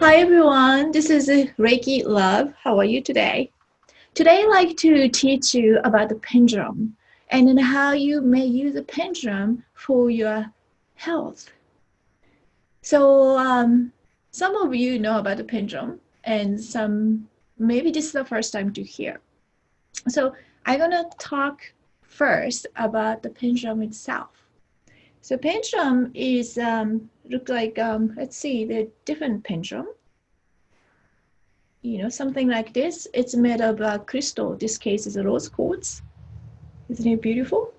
Hi everyone, this is Rayki Love. How are you today? Today I'd like to teach you about the pendulum and then how you may use the pendulum for your health. So some of you know about the pendulum and some maybe this is the first time to hear. So I'm gonna talk first about the pendulum itself. So pendulum is look like let's see the different pendulum. Something like this. It's made of crystal. This case is a rose quartz. Isn't it beautiful?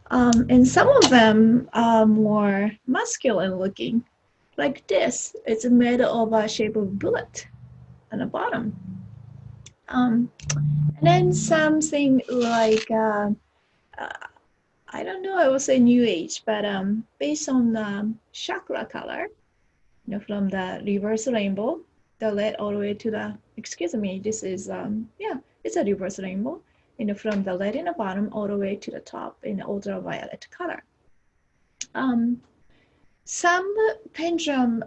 And some of them are more masculine looking, like this. It's made of a shape of bullet on the bottom. And then something like, I don't know, I will say new age, but based on the chakra color, from the reverse rainbow, the red all the way to the, excuse me, this is, it's a reverse rainbow, from the red in the bottom all the way to the top in ultraviolet color. Some pendulum,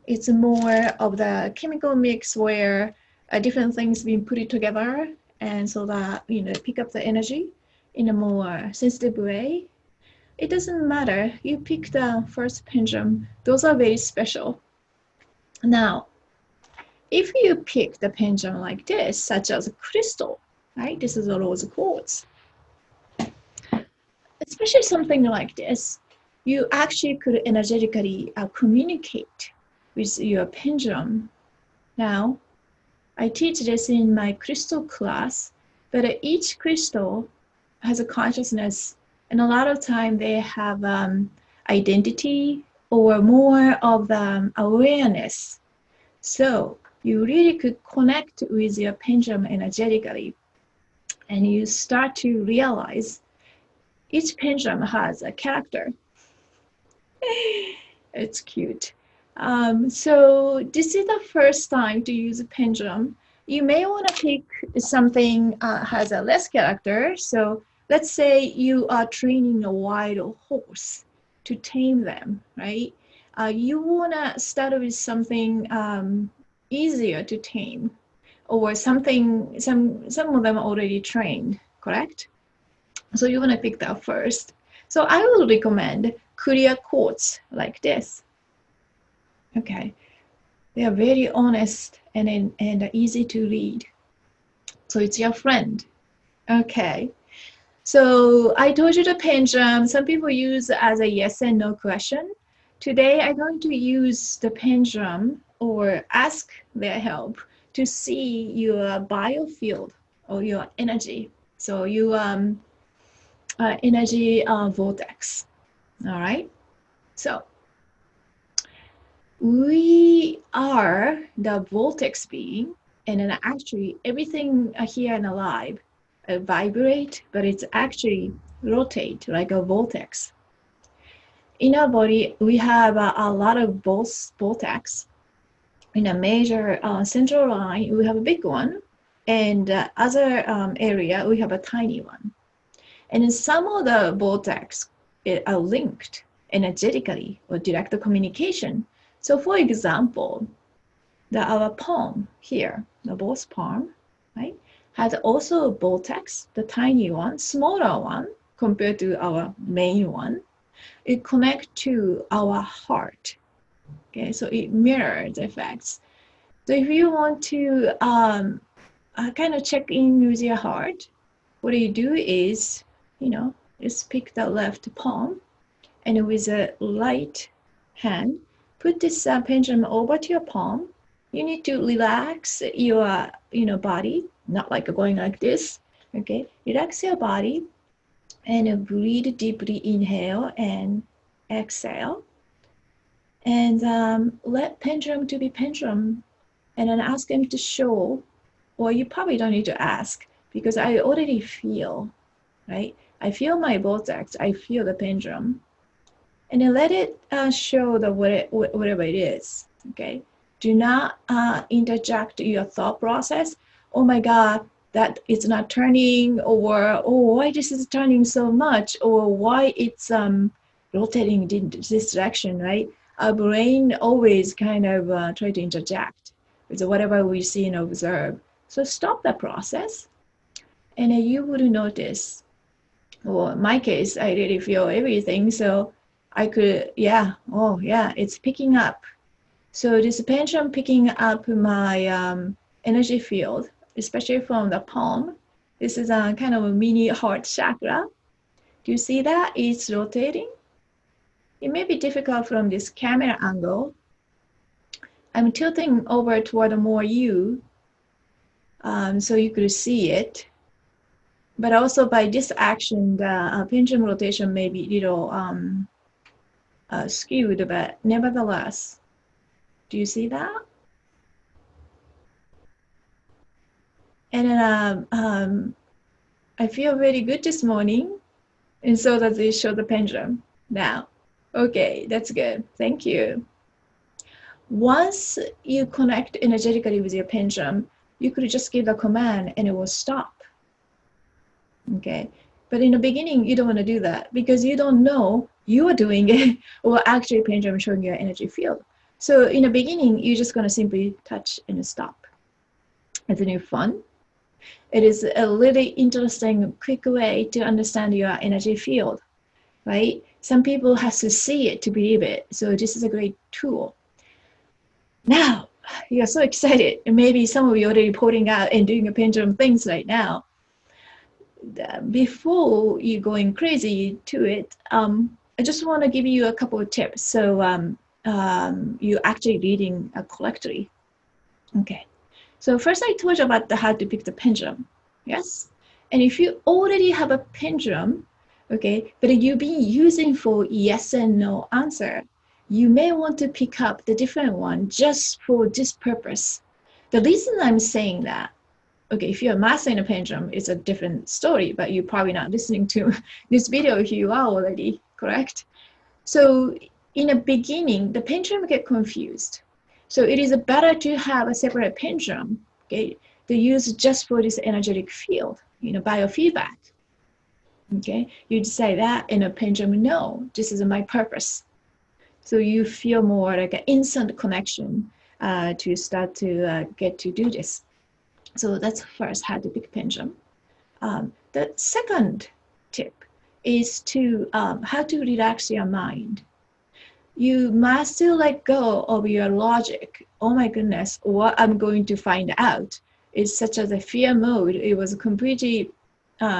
it's more of the chemical mix where different things being put together, and so that, pick up the energy in a more sensitive way. It doesn't matter. You pick the first pendulum. Those are very special. Now, if you pick the pendulum like this, such as a crystal, right? This is a rose quartz. Especially something like this, you actually could energetically communicate with your pendulum. Now, I teach this in my crystal class, but each crystal has a consciousness, and a lot of time they have identity or more of awareness. So you really could connect with your pendulum energetically, and you start to realize each pendulum has a character. It's cute. So this is the first time to use a pendulum. You may want to pick something has a less character. So let's say you are training a wild horse to tame them, right? You want to start with something easier to tame, or something, some of them are already trained, correct? So you want to pick that first. So I will recommend clear quartz like this. Okay, they are very honest and easy to read. So it's your friend. Okay. So I told you the pendulum. Some people use as a yes and no question. Today I'm going to use the pendulum or ask their help to see your biofield or your energy. So you energy vortex. All right. So we are the vortex being, and then actually everything here and alive vibrate, but it's actually rotate like a vortex. In our body, we have a lot of vortex. In a major central line, we have a big one, and other area, we have a tiny one. And in some of the vortex are linked energetically or direct communication. So for example, our palm here, the both palm, right, has also a vortex, the tiny one, smaller one compared to our main one. It connects to our heart. Okay, so it mirrors effects. So if you want to kind of check in with your heart, what you do is, just pick the left palm, and with a light hand, put this pendulum over to your palm. You need to relax your, body, not like going like this. Okay, relax your body and breathe deeply. Inhale and exhale, and let pendulum to be pendulum, and then ask him to show. Or you probably don't need to ask because I already feel, right? I feel my vortex. I feel the pendulum. And then let it show whatever it is, okay? Do not interject your thought process. Oh my God, that it's not turning, or oh, why this is turning so much, or why it's rotating this direction, right? our brain always kind of try to interject with whatever we see and observe. So stop the process, and you would notice. Well, in my case, I really feel everything, so I could, yeah, oh yeah, it's picking up. So this pendulum picking up my energy field, especially from the palm. This is a kind of a mini heart chakra. Do you see that? It's rotating. It may be difficult from this camera angle. I'm tilting over toward more you, so you could see it. But also by this action, the pendulum rotation may be a little skewed, but nevertheless, do you see that? And then I feel really good this morning, and so does it show the pendulum now. Okay, that's good. Thank you. Once you connect energetically with your pendulum, you could just give a command and it will stop. Okay, but in the beginning, you don't want to do that because you don't know you are doing it or actually pendulum showing your energy field. So in the beginning, you're just going to simply touch and stop. Isn't it fun? It is a really interesting, quick way to understand your energy field, right? Some people have to see it to believe it. So this is a great tool. Now, you're so excited. And maybe some of you are already putting out and doing a pendulum things right now. Before you going crazy to it, I just want to give you a couple of tips. So you actually reading correctly. Okay. So first I told you about how to pick the pendulum. Yes. And if you already have a pendulum, okay, but you've been using for yes and no answer, you may want to pick up the different one just for this purpose. The reason I'm saying that, okay, if you're mastering a pendulum, it's a different story, but you're probably not listening to this video if you are already, correct? So in the beginning, the pendulum get confused. So it is better to have a separate pendulum, okay, to use just for this energetic field, biofeedback. Okay, you decide that in a pendulum, no, this is my purpose. So you feel more like an instant connection to start to get to do this. So that's first how to pick pendulum. The second tip is to how to relax your mind. You must still let go of your logic. Oh my goodness, what I'm going to find out is such as a fear mode. It was completely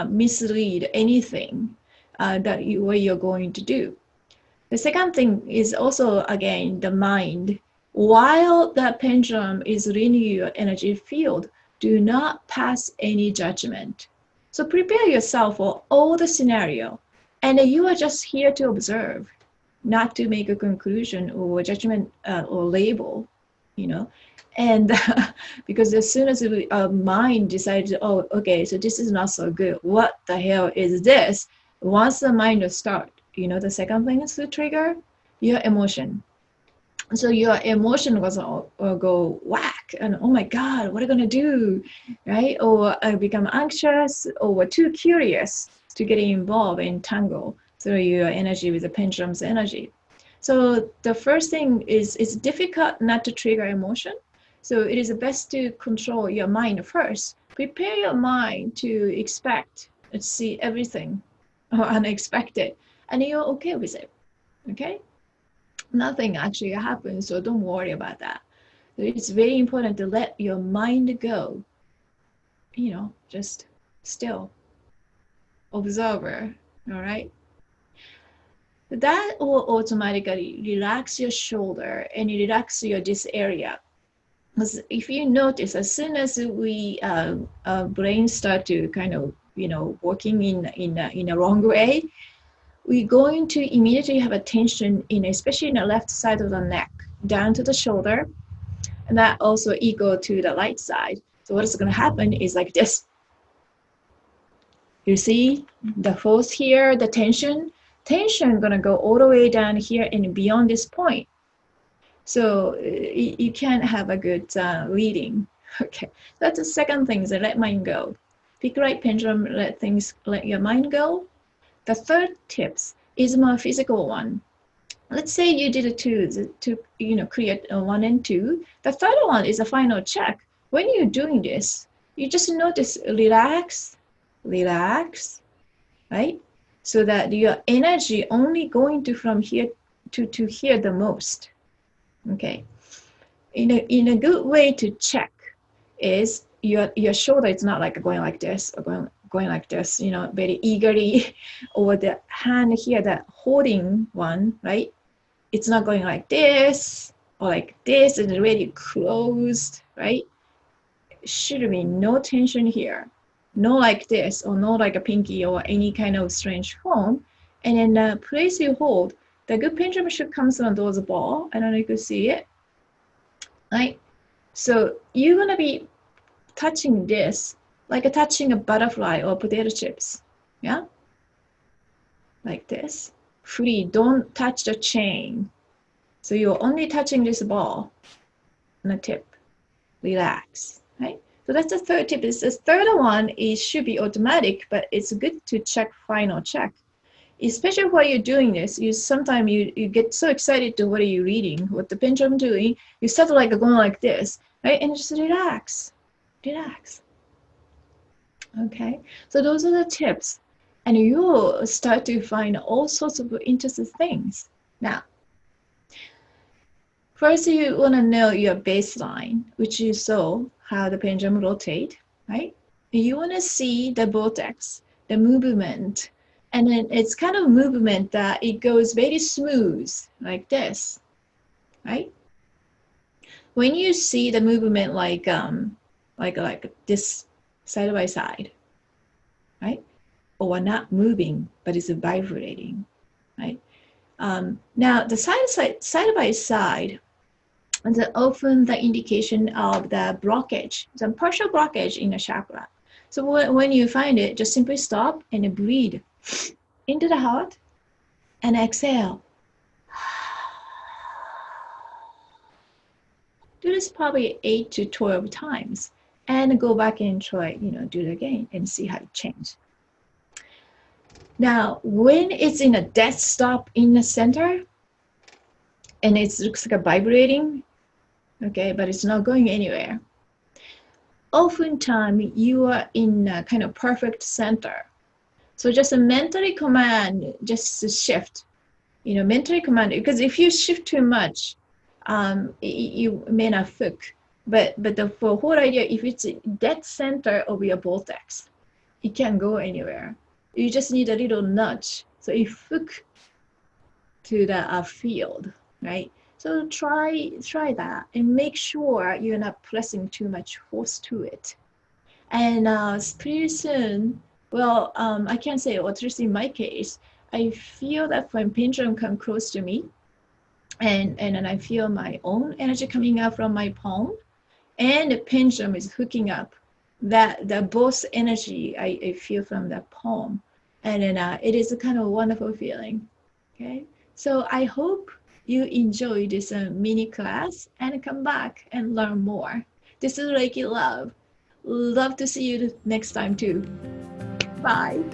mislead anything that what you're going to do. The second thing is also, again, the mind. While the pendulum is reading your energy field, do not pass any judgment. So prepare yourself for all the scenario, and you are just here to observe, not to make a conclusion or judgment or label, and because as soon as our mind decides, oh, okay, so this is not so good, what the hell is this? Once the mind starts, the second thing is to trigger your emotion. So your emotion was go whack and oh my God, what are you gonna do, right? Or become anxious or too curious to get involved and tangle through your energy with the pendulum's energy. So the first thing is it's difficult not to trigger emotion. So it is best to control your mind first. Prepare your mind to expect, see everything unexpected, and you're okay with it, okay? Nothing actually happens, so don't worry about that. So it's very important to let your mind go, just still, observer, all right? That will automatically relax your shoulder and relax this area. Because if you notice, as soon as we brain start to kind of working in a wrong way, we're going to immediately have a tension especially in the left side of the neck, down to the shoulder, and that also equal to the right side. So what is going to happen is like this. You see the force here, the tension going to go all the way down here and beyond this point. So you can't have a good reading. Okay, that's the second thing, is let mind go. Pick right pendulum, let your mind go. The third tips is more physical one. let's say you did a two, create a 1 and 2. The third one is a final check. When you're doing this, you just notice relax, relax, right? So that your energy only going to from here to here the most. Okay. In a good way to check is your shoulder is not like going like this or going like this, very eagerly, or the hand here, that holding one, right? It's not going like this or like this and already closed, right? Should be no tension here, no like this or no like a pinky or any kind of strange form. And then the place you hold, the good pendulum should come on those ball. I don't know if you can see it, right? So you're gonna be touching this like touching a butterfly or potato chips, yeah, like this. Free, don't touch the chain. So you're only touching this ball on the tip. Relax, right? So that's the third tip. The third one is should be automatic, but it's good to check final check. Especially while you're doing this, sometimes you get so excited to what are you reading, what the pendulum doing. You start like going like this, right? And just relax, relax. Okay, so those are the tips, and you'll start to find all sorts of interesting things. Now, first you want to know your baseline, which you saw how the pendulum rotate, right? You want to see the vortex, the movement, and then it's kind of movement that it goes very smooth, like this, right? When you see the movement like this side by side, right? Or not moving, but it's vibrating, right? Now the side by side is often the indication of the blockage, the partial blockage in the chakra. So when you find it, just simply stop and breathe into the heart and exhale. Do this probably 8 to 12 times and go back and try, do it again and see how it changes. Now, when it's in a dead stop in the center and it looks like a vibrating, okay, but it's not going anywhere, oftentimes you are in a kind of perfect center. So just a mentally command, just to shift, mentally command, because if you shift too much, you may not hook. But the whole idea, if it's dead center of your vortex, it can't go anywhere. You just need a little nudge. So it hook to the field, right? So try that and make sure you're not pressing too much force to it. And pretty soon, well, I can't say, or at least in my case, I feel that when pendulum come close to me, and then I feel my own energy coming out from my palm, and the pendulum is hooking up, that the both energy I feel from the palm, and then it is a kind of wonderful feeling. Okay, so I hope you enjoy this mini class and come back and learn more. This is Rayki Love. Love to see you next time too. Bye.